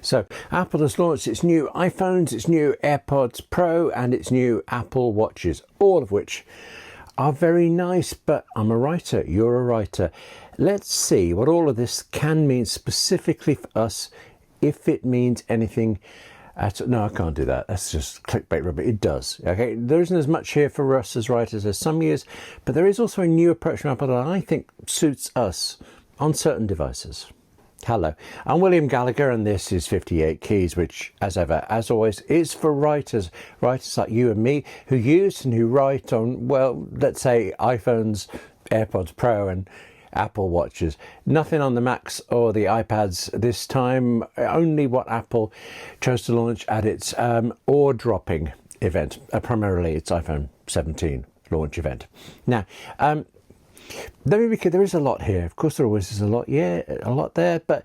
So Apple has launched its new iPhones, its new AirPods Pro and its new Apple Watches, all of which are very nice, but I'm a writer, you're a writer. Let's see what all of this can mean specifically for us, if it means anything at... No, I can't do that. That's just clickbait rubber. It does. Okay, there isn't as much here for us as writers as some years, but there is also a new approach from Apple that I think suits us on certain devices. Hello, I'm William Gallagher and this is 58 Keys, which as ever, as always, is for writers like you and me who use and who write on, well, let's say iPhones, AirPods Pro and Apple Watches. Nothing on the Macs or the iPads this time, only what Apple chose to launch at its ore-dropping event, primarily its iPhone 17 launch event. Now, let me be clear, there is a lot here. Of course, there always is a lot, yeah, a lot there, but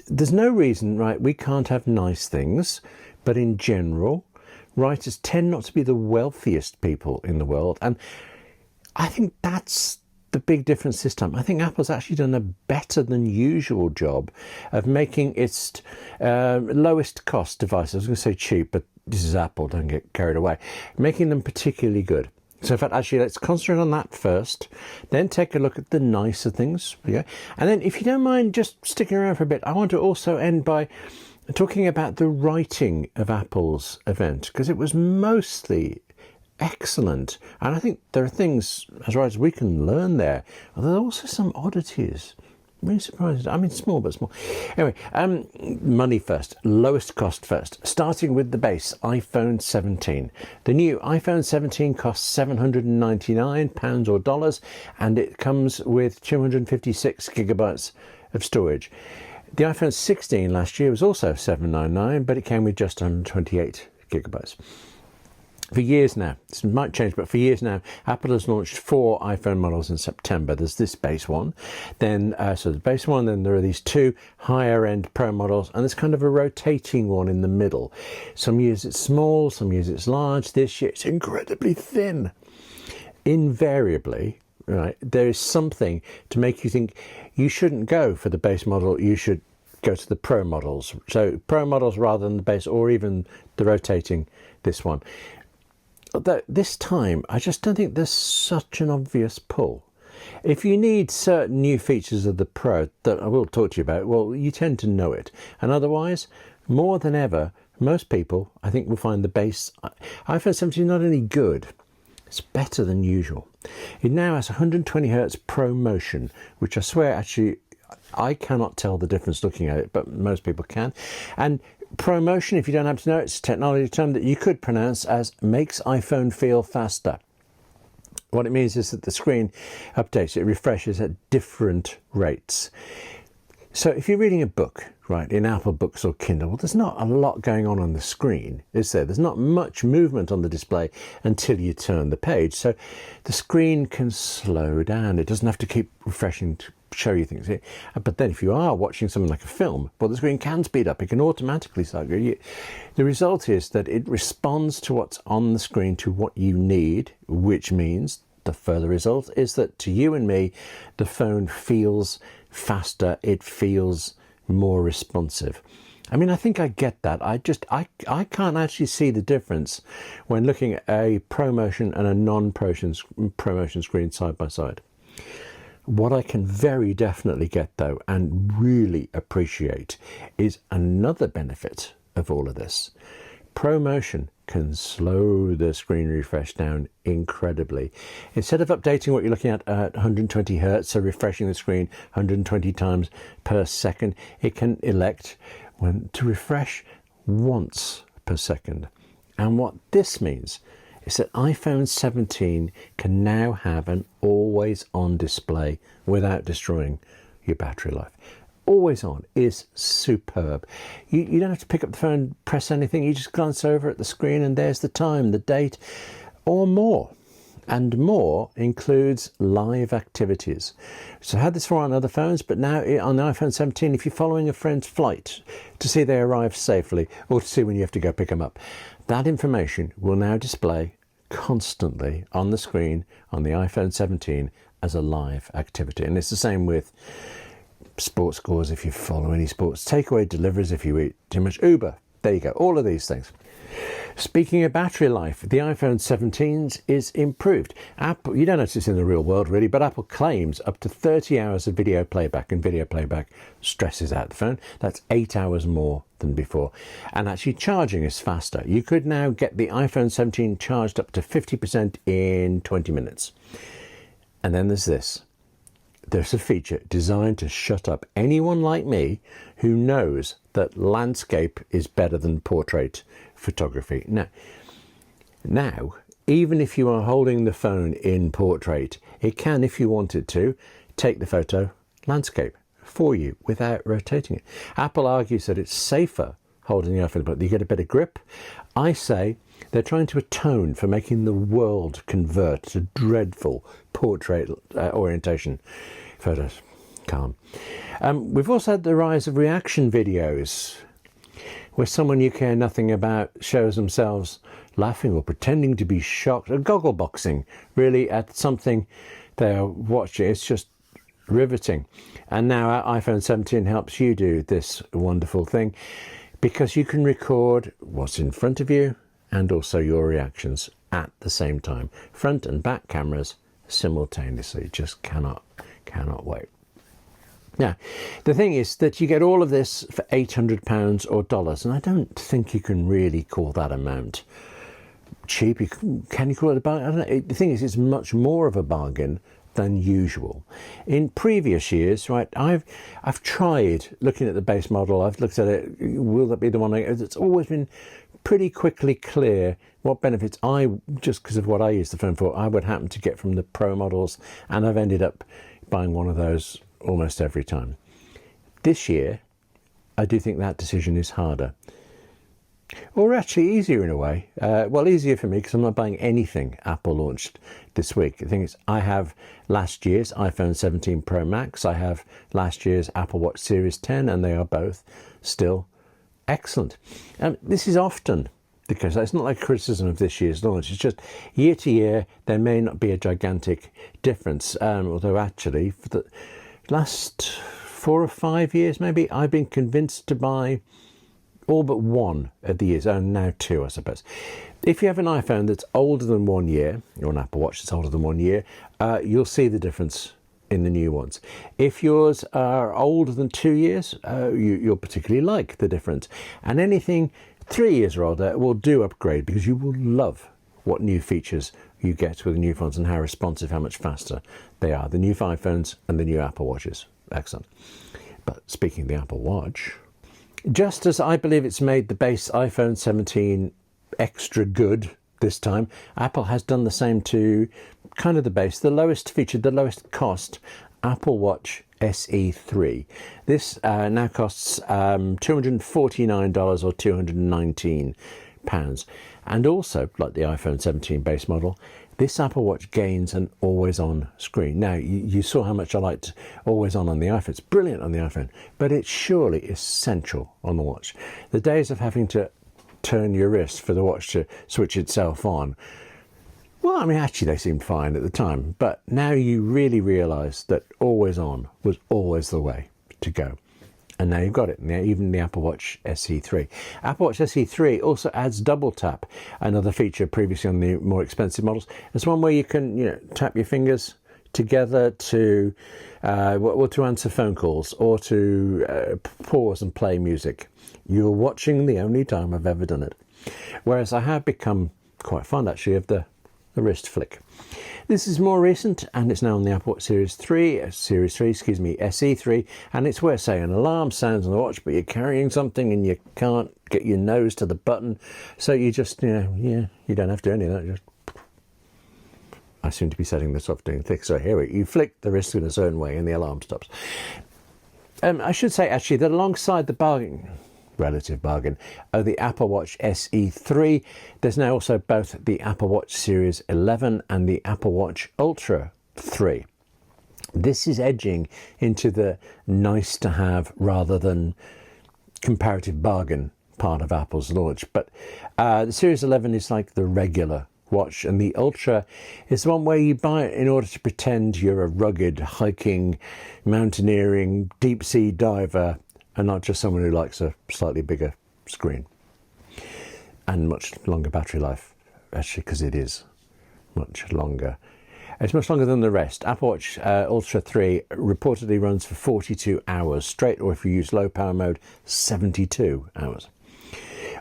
there's no reason, right, we can't have nice things. But in general, writers tend not to be the wealthiest people in the world. And I think that's the big difference this time. I think Apple's actually done a better than usual job of making its lowest cost devices. I was going to say cheap, but this is Apple, don't get carried away. Making them particularly good. So in fact, actually, let's concentrate on that first, then take a look at the nicer things. Yeah? And then if you don't mind just sticking around for a bit, I want to also end by talking about the writing of Apple's event, because it was mostly excellent. And I think there are things, as writers, we can learn there. There are also some oddities. Really surprised. I mean, small, but small. Anyway, money first, lowest cost first, starting with the base iPhone 17. The new iPhone 17 costs £799 or dollars, and it comes with 256 gigabytes of storage. The iPhone 16 last year was also $799, but it came with just 128 gigabytes. For years now, this might change, but for years now, Apple has launched 4 iPhone models in September. There's this base one, then so the base one, then there are these 2 higher end Pro models, and there's kind of a rotating one in the middle. Some years it's small, some years it's large. This year it's incredibly thin. Invariably, right, there is something to make you think you shouldn't go for the base model, you should go to the Pro models. So Pro models rather than the base, or even the rotating this one. This time, I just don't think there's such an obvious pull. If you need certain new features of the Pro that I will talk to you about, well, you tend to know it. And otherwise, more than ever, most people, I think, will find the base iPhone 17 not only good, it's better than usual. It now has 120 Hz Pro Motion, which I swear, actually, I cannot tell the difference looking at it, but most people can. And ProMotion, if you don't happen to know, it's a technology term that you could pronounce as makes iPhone feel faster. What it means is that the screen updates, it refreshes at different rates. So if you're reading a book, right, in Apple Books or Kindle, well, there's not a lot going on the screen, is there? There's not much movement on the display until you turn the page. So the screen can slow down. It doesn't have to keep refreshing to show you things. But then if you are watching something like a film, well, the screen can speed up. It can automatically start. The result is that it responds to what's on the screen to what you need, which means the further result is that to you and me, the phone feels faster. It feels more responsive. I mean, I think I get that. I can't actually see the difference when looking at a ProMotion and a non-ProMotion screen side by side. What I can very definitely get, though, and really appreciate, is another benefit of all of this. ProMotion can slow the screen refresh down incredibly. Instead of updating what you're looking at 120 Hz, so refreshing the screen 120 times per second, it can elect to refresh once per second. And what this means is that iPhone 17 can now have an always-on display without destroying your battery life. Always on is superb. You don't have to pick up the phone, press anything. You just glance over at the screen and there's the time, the date, or more. And more includes live activities. So I had this for on other phones, but now on the iPhone 17, if you're following a friend's flight to see they arrive safely or to see when you have to go pick them up, that information will now display constantly on the screen on the iPhone 17 as a live activity. And it's the same with sports scores if you follow any sports, takeaway deliveries if you eat too much, Uber. There you go, all of these things. Speaking of battery life, the iPhone 17s is improved. Apple, you don't notice this in the real world really, but Apple claims up to 30 hours of video playback, and video playback stresses out the phone. That's 8 hours more than before. And actually charging is faster. You could now get the iPhone 17 charged up to 50% in 20 minutes. And then there's this. There's a feature designed to shut up anyone like me who knows that landscape is better than portrait photography. Now, even if you are holding the phone in portrait, it can, if you wanted to, take the photo landscape for you without rotating it. Apple argues that it's safer holding the iPhone, but you get a better grip. I say they're trying to atone for making the world convert to dreadful portrait orientation photos. Calm. We've also had the rise of reaction videos where someone you care nothing about shows themselves laughing or pretending to be shocked, or goggle boxing really at something they're watching. It's just riveting. And now our iPhone 17 helps you do this wonderful thing, because you can record what's in front of you and also your reactions at the same time. Front and back cameras simultaneously. Just cannot wait. Now, the thing is that you get all of this for £800 or dollars, and I don't think you can really call that amount cheap. Can you call it a bargain? I don't know. The thing is, it's much more of a bargain than usual. In previous years, right, I've tried looking at the base model. I've looked at it. Will that be the one? It's always been pretty quickly clear what benefits just because of what I use the phone for, I would happen to get from the Pro models, and I've ended up buying one of those almost every time. This year, I do think that decision is harder. Or actually easier in a way. Well, easier for me because I'm not buying anything Apple launched this week. The thing is, I have last year's iPhone 17 Pro Max. I have last year's Apple Watch Series 10, and they are both still excellent. This is often the case. It's not like criticism of this year's launch. It's just year to year, there may not be a gigantic difference. Although actually, for the last 4 or 5 years, maybe, I've been convinced to buy all but one of the years, and now 2, I suppose. If you have an iPhone that's older than 1 year, or an Apple Watch that's older than 1 year, you'll see the difference in the new ones. If yours are older than 2 years, you'll particularly like the difference. And anything 3 years or older will do upgrade, because you will love what new features you get with the new phones and how responsive, how much faster they are. The new iPhones and the new Apple Watches. Excellent. But speaking of the Apple Watch, just as I believe it's made the base iPhone 17 extra good this time, Apple has done the same to kind of the base, the lowest featured, the lowest cost Apple Watch SE3. This now costs $249 or £219. And also, like the iPhone 17 base model, this Apple Watch gains an always-on screen. Now, you saw how much I liked always-on the iPhone. It's brilliant on the iPhone, but it's surely essential on the watch. The days of having to turn your wrist for the watch to switch itself on, well, I mean, actually, they seemed fine at the time, but now you really realise that always-on was always the way to go. And now you've got it, even the Apple Watch SE3. Apple Watch SE3 also adds double tap, another feature previously on the more expensive models. It's one where you can, tap your fingers together to answer phone calls or to pause and play music. You're watching the only time I've ever done it. Whereas I have become quite fond, actually, of the wrist flick. This is more recent, and it's now on the Apple Watch SE3, and it's where, say, an alarm sounds on the watch, but you're carrying something and you can't get your nose to the button, so you just, you don't have to do any of that. Just, I seem to be setting this off doing thick, so here you flick the wrist in a certain way and the alarm stops. I should say, actually, that alongside the relative bargain of the Apple Watch SE3, there's now also both the Apple Watch Series 11 and the Apple Watch Ultra 3. This is edging into the nice to have rather than comparative bargain part of Apple's launch, but the Series 11 is like the regular watch, and the Ultra is the one where you buy it in order to pretend you're a rugged hiking, mountaineering, deep sea diver, and not just someone who likes a slightly bigger screen and much longer battery life, actually, because it is much longer. It's much longer than the rest. Apple Watch Ultra 3 reportedly runs for 42 hours straight, or if you use low power mode, 72 hours.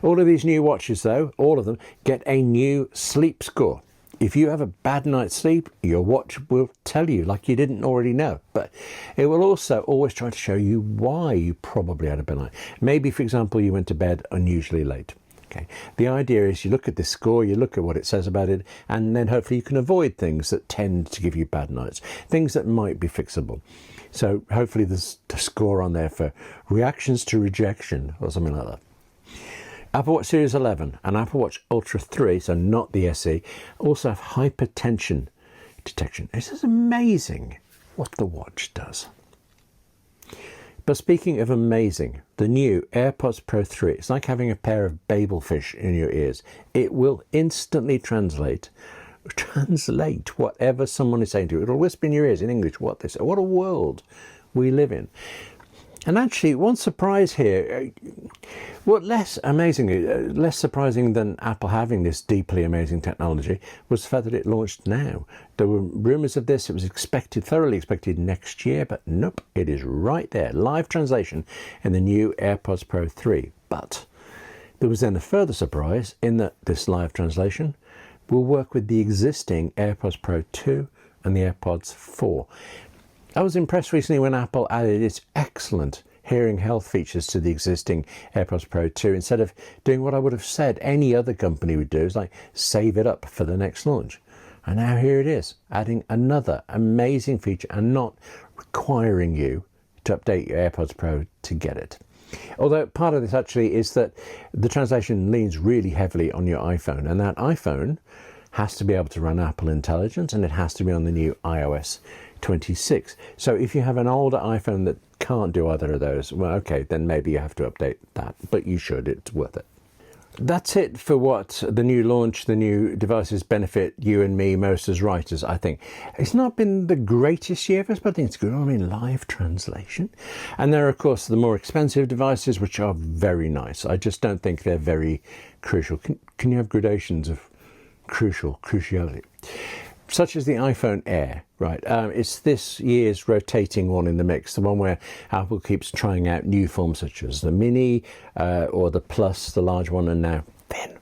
All of these new watches, though, all of them, get a new sleep score. If you have a bad night's sleep, your watch will tell you, like you didn't already know. But it will also always try to show you why you probably had a bad night. Maybe, for example, you went to bed unusually late. Okay. The idea is you look at this score, you look at what it says about it, and then hopefully you can avoid things that tend to give you bad nights, things that might be fixable. So hopefully there's a score on there for reactions to rejection or something like that. Apple Watch Series 11 and Apple Watch Ultra 3, so not the SE, also have hypertension detection. This is amazing what the watch does. But speaking of amazing, the new AirPods Pro 3, it's like having a pair of babelfish in your ears. It will instantly translate whatever someone is saying to you. It'll whisper in your ears in English what they say. What a world we live in. And actually, one surprise here, less surprising than Apple having this deeply amazing technology was the fact that it launched now. There were rumours of this, it was thoroughly expected next year, but nope, it is right there. Live translation in the new AirPods Pro 3. But there was then a further surprise in that this live translation will work with the existing AirPods Pro 2 and the AirPods 4. I was impressed recently when Apple added its excellent hearing health features to the existing AirPods Pro 2 instead of doing what I would have said any other company would do, is like save it up for the next launch. And now here it is, adding another amazing feature and not requiring you to update your AirPods Pro to get it. Although part of this actually is that the translation leans really heavily on your iPhone, and that iPhone has to be able to run Apple Intelligence, and it has to be on the new iOS 26. So if you have an older iPhone that can't do either of those, well, okay, then maybe you have to update that, but you should, it's worth it. That's it for what the new launch, the new devices benefit you and me most as writers, I think. It's not been the greatest year for us, but I think it's good. I mean, live translation. And there are, of course, the more expensive devices, which are very nice. I just don't think they're very crucial. Can you have gradations of cruciality? Such as the iPhone Air, right? It's this year's rotating one in the mix, the one where Apple keeps trying out new forms such as the Mini or the Plus, the large one, and now Thin.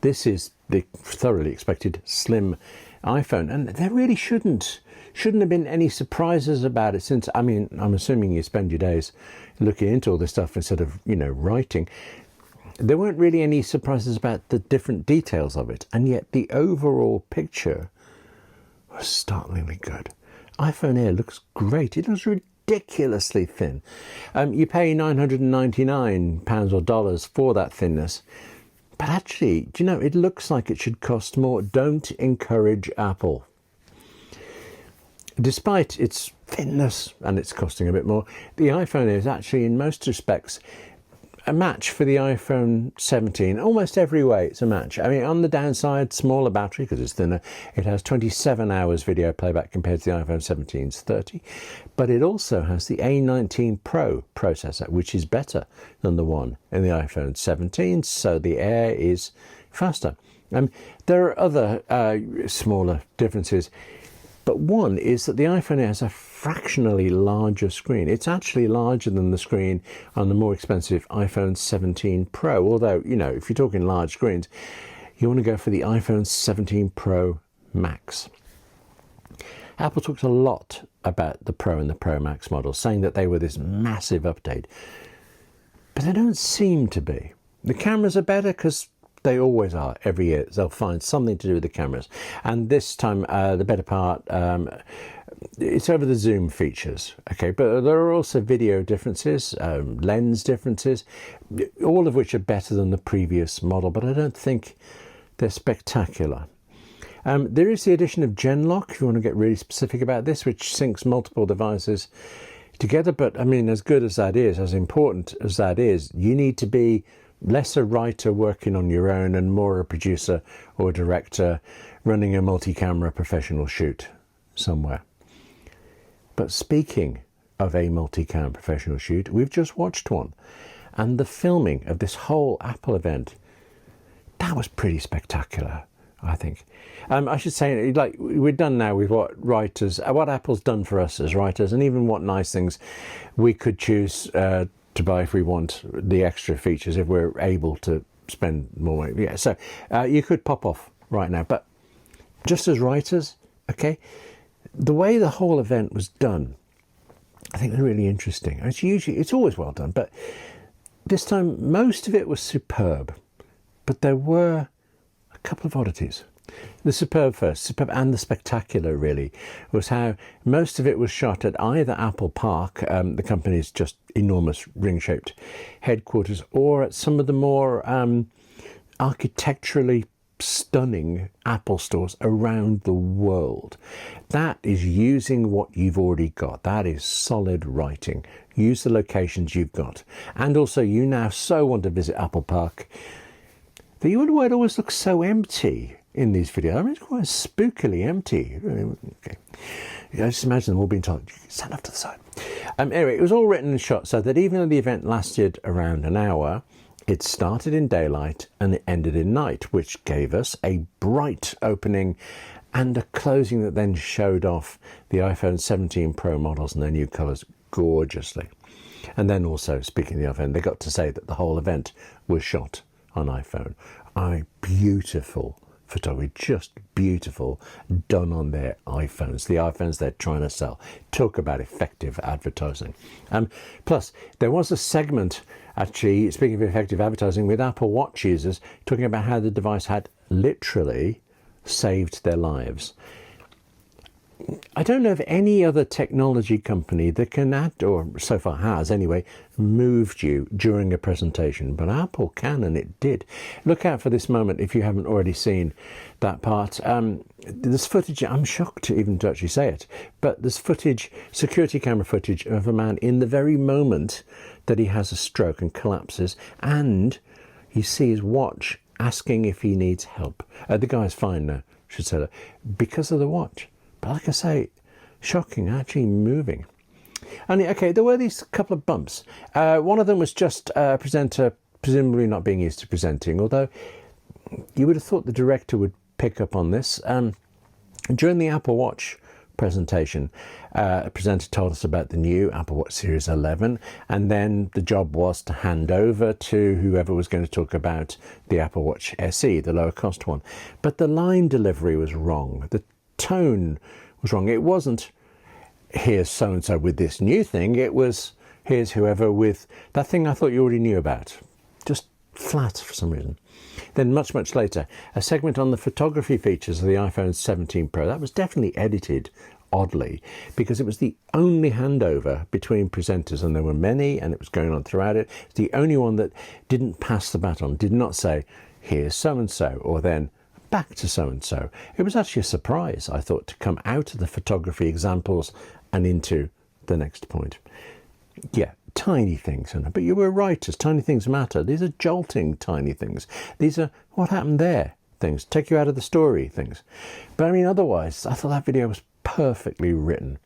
This is the thoroughly expected slim iPhone, and there really shouldn't have been any surprises about it, since, I mean, I'm assuming you spend your days looking into all this stuff instead of, writing. There weren't really any surprises about the different details of it, and yet the overall picture was startlingly good. iPhone Air looks great. It looks ridiculously thin. You pay £999 or dollars for that thinness. But actually, do you know, it looks like it should cost more. Don't encourage Apple. Despite its thinness and it's costing a bit more, the iPhone Air is actually, in most respects, a match for the iPhone 17. Almost every way it's a match. I mean, on the downside, smaller battery because it's thinner. It has 27 hours video playback compared to the iPhone 17's 30. But it also has the A19 Pro processor, which is better than the one in the iPhone 17. So the Air is faster. There are other smaller differences. But one is that the iPhone Air has a fractionally larger screen. It's actually larger than the screen on the more expensive iPhone 17 Pro. Although, if you're talking large screens, you want to go for the iPhone 17 Pro Max. Apple talked a lot about the Pro and the Pro Max models, saying that they were this massive update. But they don't seem to be. The cameras are better because they always are. Every year they'll find something to do with the cameras, and this time the better part, it's over the zoom features. Okay, but there are also video differences, lens differences, all of which are better than the previous model, but I don't think they're spectacular. There is the addition of Genlock, if you want to get really specific about this, which syncs multiple devices together. But I mean, as good as that is, as important as that is, you need to be less a writer working on your own and more a producer or director running a multi-camera professional shoot somewhere. But speaking of a multi-cam professional shoot, we've just watched one, and the filming of this whole Apple event, that was pretty spectacular, I think. I should say, like, we're done now with what Apple's done for us as writers, and even what nice things we could choose to buy if we want the extra features, if we're able to spend more money. Yeah, so you could pop off right now. But just as writers, okay, the way the whole event was done, I think was really interesting. It's always well done, but this time most of it was superb. But there were a couple of oddities. The superb and the spectacular really was how most of it was shot at either Apple Park, the company's just enormous ring-shaped headquarters, or at some of the more architecturally stunning Apple stores around the world. That is using what you've already got. That is solid writing. Use the locations you've got. And also, you now so want to visit Apple Park that you wonder why it always looks so empty in these videos. I mean, it's quite spookily empty. Okay. I just imagine them all being told, stand off to the side. Anyway, it was all written and shot so that even though the event lasted around an hour, it started in daylight and it ended in night, which gave us a bright opening and a closing that then showed off the iPhone 17 Pro models and their new colours gorgeously. And then also, speaking of the event, they got to say that the whole event was shot on iPhone. Beautiful photography, just beautiful, done on their iPhones, the iPhones they're trying to sell. Talk about effective advertising. Plus, there was a segment, actually, speaking of effective advertising, with Apple Watch users talking about how the device had literally saved their lives. I don't know of any other technology company that can add, or so far has anyway, moved you during a presentation, but Apple can, and it did. Look out for this moment if you haven't already seen that part. There's footage, I'm shocked even to actually say it, but there's footage, security camera footage of a man in the very moment that he has a stroke and collapses, and you see his watch asking if he needs help. The guy's fine now, should say that, because of the watch. But like I say, shocking, actually moving. And okay, there were these couple of bumps. One of them was just a presenter presumably not being used to presenting, although you would have thought the director would pick up on this. During the Apple Watch presentation, a presenter told us about the new Apple Watch Series 11, and then the job was to hand over to whoever was going to talk about the Apple Watch SE, the lower cost one. But the line delivery was wrong. The tone was wrong. It wasn't, here's so-and-so with this new thing. It was, here's whoever with that thing I thought you already knew about. Just flat for some reason. Then much, much later, a segment on the photography features of the iPhone 17 Pro. That was definitely edited oddly, because it was the only handover between presenters, and there were many, and it was going on throughout it. It's the only one that didn't pass the baton, did not say, here's so-and-so, or then back to so-and-so. It was actually a surprise, I thought, to come out of the photography examples and into the next point. Yeah, tiny things, but you were writers, tiny things matter. These are jolting tiny things. These are what happened there things, take you out of the story things. But I mean, otherwise, I thought that video was perfectly written.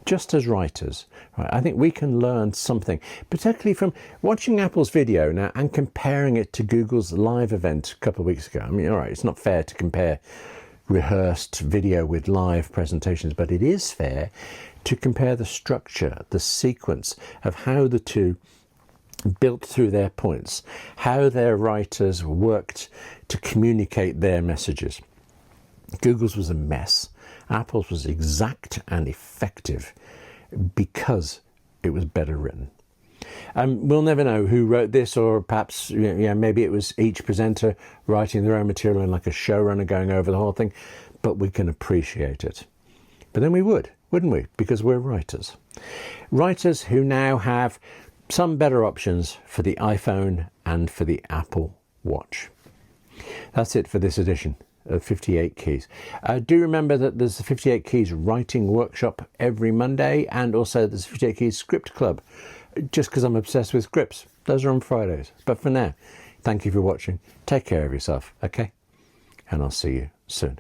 Just as writers, right, I think we can learn something, particularly from watching Apple's video now and comparing it to Google's live event a couple of weeks ago. I mean, all right, it's not fair to compare rehearsed video with live presentations, but it is fair to compare the structure, the sequence of how the two built through their points, how their writers worked to communicate their messages. Google's was a mess. Apple's was exact and effective because it was better written. We'll never know who wrote this, or perhaps maybe it was each presenter writing their own material and like a showrunner going over the whole thing, but we can appreciate it. But then we would, wouldn't we? Because we're writers. Writers who now have some better options for the iPhone and for the Apple Watch. That's it for this edition of 58 Keys. Do remember that there's a 58 Keys writing workshop every Monday, and also there's a 58 Keys script club, just because I'm obsessed with scripts. Those are on Fridays. But for now, Thank you for watching. Take care of yourself, okay? And I'll see you soon.